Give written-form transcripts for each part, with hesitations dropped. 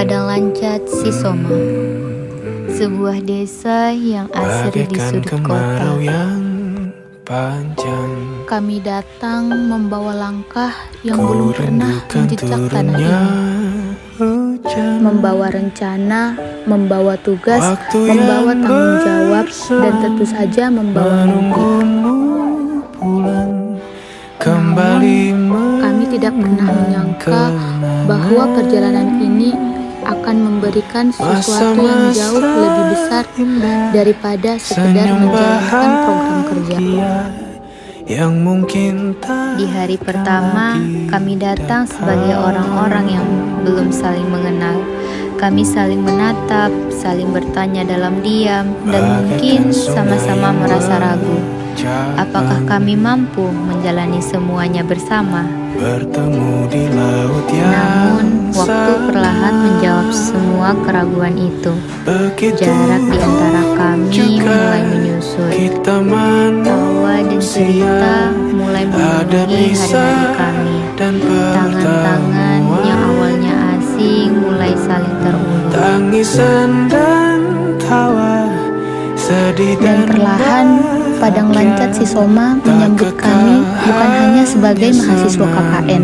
Padang Lancat Sisoma, sebuah desa yang asri di sudut kota. Kami datang membawa langkah yang belum pernah menjejak tanah ini, membawa rencana, membawa tugas, membawa tanggung jawab, dan tentu saja membawa mimpi. Namun, kami tidak pernah menyangka bahwa perjalanan ini akan memberikan sesuatu yang jauh lebih besar daripada sekedar menjalankan program kerja. Di hari pertama, kami datang sebagai orang-orang yang belum saling mengenal. Kami saling menatap, saling bertanya dalam diam, dan mungkin sama-sama merasa ragu. Apakah kami mampu menjalani semuanya bersama? Namun, waktu perlahan menjawab semua keraguan itu. Jarak di antara kami mulai menyusut. Tawa dan cerita mulai memenuhi hari-hari kami. Tangan-tangan yang awalnya asing mulai saling terulur. Dan perlahan Padang Lancat Sisoma menyambut kami bukan hanya sebagai mahasiswa KKN,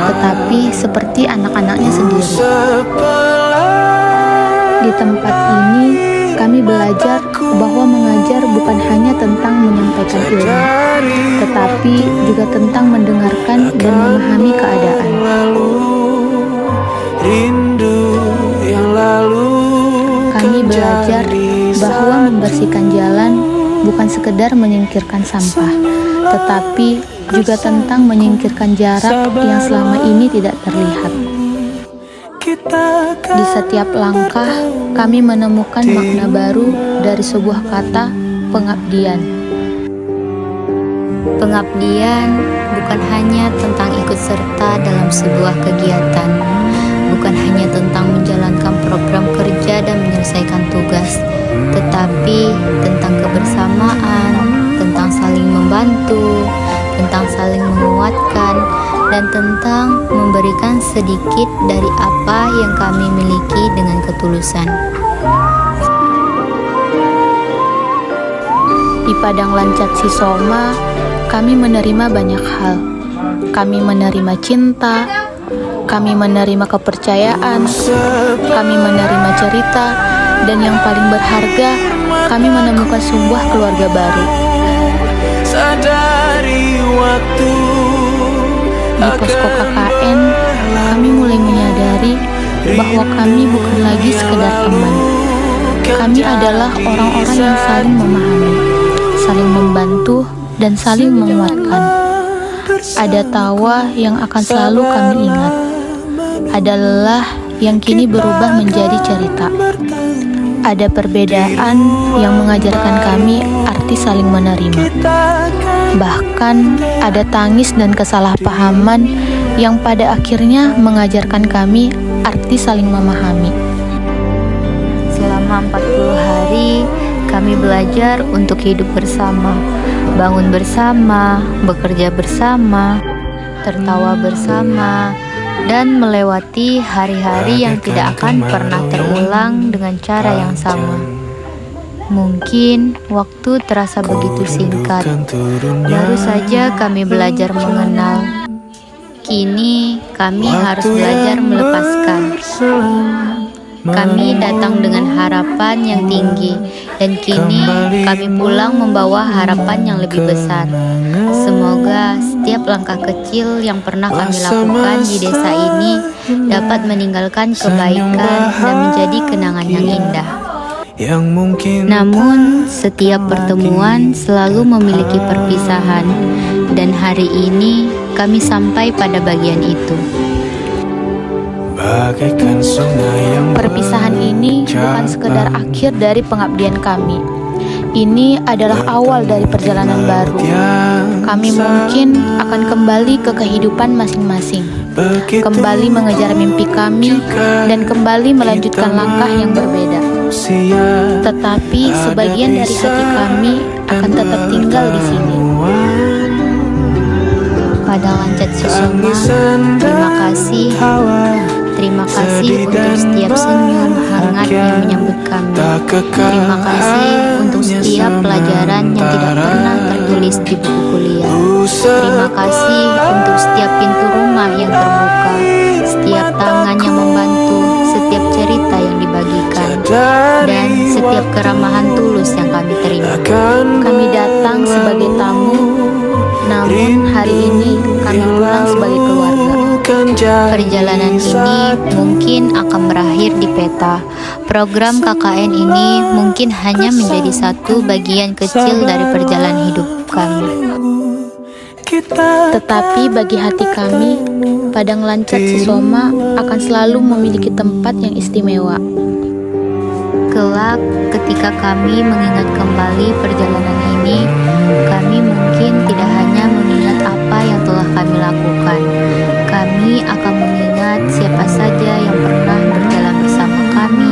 tetapi seperti anak-anaknya sendiri. Di tempat ini, kami belajar bahwa mengajar bukan hanya tentang menyampaikan ilmu, tetapi juga tentang mendengarkan dan memahami keadaan. Kami belajar bahwa membersihkan jalan bukan sekedar menyingkirkan sampah, tetapi juga tentang menyingkirkan jarak yang selama ini tidak terlihat. Di setiap langkah, kami menemukan makna baru dari sebuah kata, pengabdian. Pengabdian bukan hanya tentang ikut serta dalam sebuah kegiatan, bukan hanya tentang menjalankan program kerja dan menyelesaikan tugas, tetapi tentang kebersamaan, tentang saling membantu, tentang saling menguatkan, dan tentang memberikan sedikit dari apa yang kami miliki dengan ketulusan. Di Padang Lancat Sisoma, kami menerima banyak hal. Kami menerima cinta, kami menerima kepercayaan, kami menerima cerita, dan yang paling berharga, kami menemukan sebuah keluarga baru. Di posko KKN, kami mulai menyadari bahwa kami bukan lagi sekedar teman. Kami adalah orang-orang yang saling memahami, saling membantu, dan saling menguatkan. Ada tawa yang akan selalu kami ingat. Ada lelah yang kini berubah menjadi cerita. Ada perbedaan yang mengajarkan kami arti saling menerima. Bahkan ada tangis dan kesalahpahaman yang pada akhirnya mengajarkan kami arti saling memahami. Selama 40 hari, kami belajar untuk hidup bersama, bangun bersama, bekerja bersama, tertawa bersama, dan melewati hari-hari yang tidak akan pernah terulang dengan cara yang sama. Mungkin waktu terasa begitu singkat. Baru saja kami belajar mengenal. Kini kami harus belajar melepaskan. Kami datang dengan harapan yang tinggi, dan kini kami pulang membawa harapan yang lebih besar. Semoga setiap langkah kecil yang pernah kami lakukan di desa ini dapat meninggalkan kebaikan dan menjadi kenangan yang indah. Namun, setiap pertemuan selalu memiliki perpisahan, dan hari ini kami sampai pada bagian itu. Perpisahan ini bukan sekedar akhir dari pengabdian kami. Ini adalah awal dari perjalanan baru. Kami mungkin akan kembali ke kehidupan masing-masing, kembali mengejar mimpi kami, dan kembali melanjutkan langkah yang berbeda. Tetapi sebagian dari hati kami akan tetap tinggal di sini. Padang Lancat Sisoma, terima kasih Terima kasih untuk setiap senyum hangat yang menyambut kami. Terima kasih untuk setiap pelajaran yang tidak pernah tertulis di buku kuliah. Terima kasih untuk setiap pintu rumah yang terbuka, setiap tangan yang membantu, setiap cerita yang dibagikan, dan setiap keramahan tulus yang kami terima. Kami datang sebagai tamu, namun hari ini kami pulang sebagai keluarga. Perjalanan ini mungkin akan berakhir di peta. Program KKN ini mungkin hanya menjadi satu bagian kecil dari perjalanan hidup kami. Tetapi bagi hati kami, Padang Lancat Sisoma akan selalu memiliki tempat yang istimewa. Kelak, ketika kami mengingat kembali perjalanan ini, kami mungkin tidak hanya mengingat apa yang telah kami lakukan. Kami akan mengingat siapa saja yang pernah berjalan bersama kami.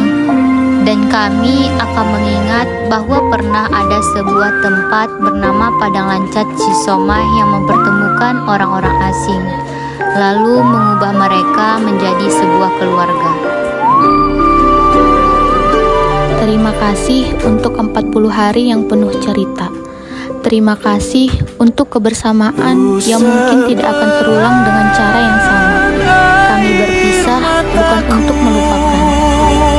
Dan kami akan mengingat bahwa pernah ada sebuah tempat bernama Padang Lancat Sisoma yang mempertemukan orang-orang asing, lalu mengubah mereka menjadi sebuah keluarga. Terima kasih untuk 40 hari yang penuh cerita. Terima kasih untuk kebersamaan yang mungkin tidak akan terulang dengan cara yang sama. Kami berpisah bukan untuk melupakan.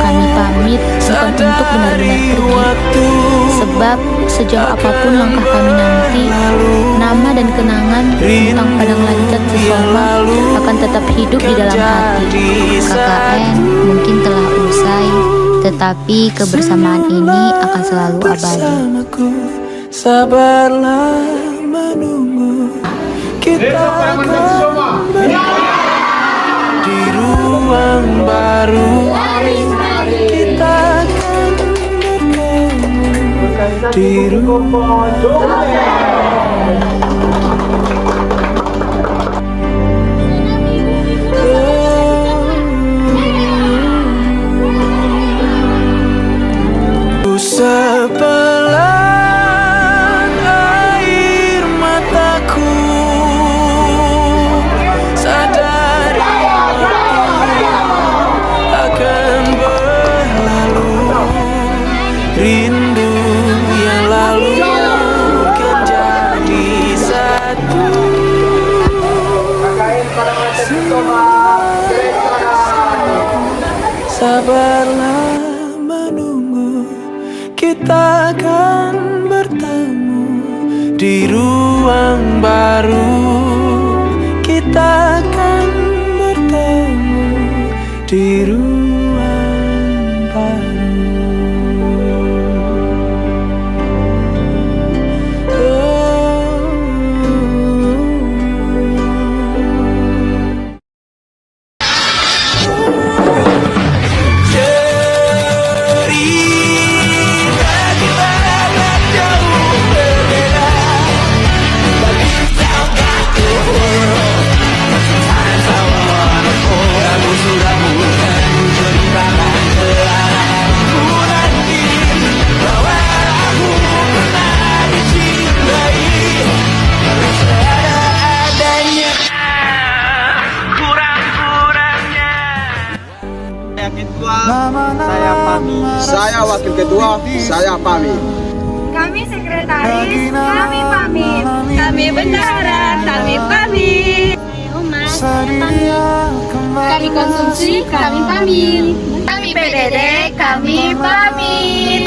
Kami pamit bukan untuk benar-benar pergi. Sebab sejauh apapun langkah kami nanti, nama dan kenangan tentang Padang Lancat Sisoma akan tetap hidup di dalam hati. KKN mungkin telah usai, tetapi kebersamaan ini akan selalu abadi. Sabarlah menunggu kita di ruang baru. Kita akan bertemu di ruang sebelah air mataku, sadari waktu akan berlalu, rindu yang lalu kan jadi satu. Sabarlah menunggu, kita akan bertemu di ruang baru. Kita akan bertemu di ruang baru. Saya wakil ketua, saya pamit. Kami sekretaris, kami pamit. Kami bendahara, kami pamit. Humas, kami konsumsi, kami pamit. Kami PDD, kami pamit.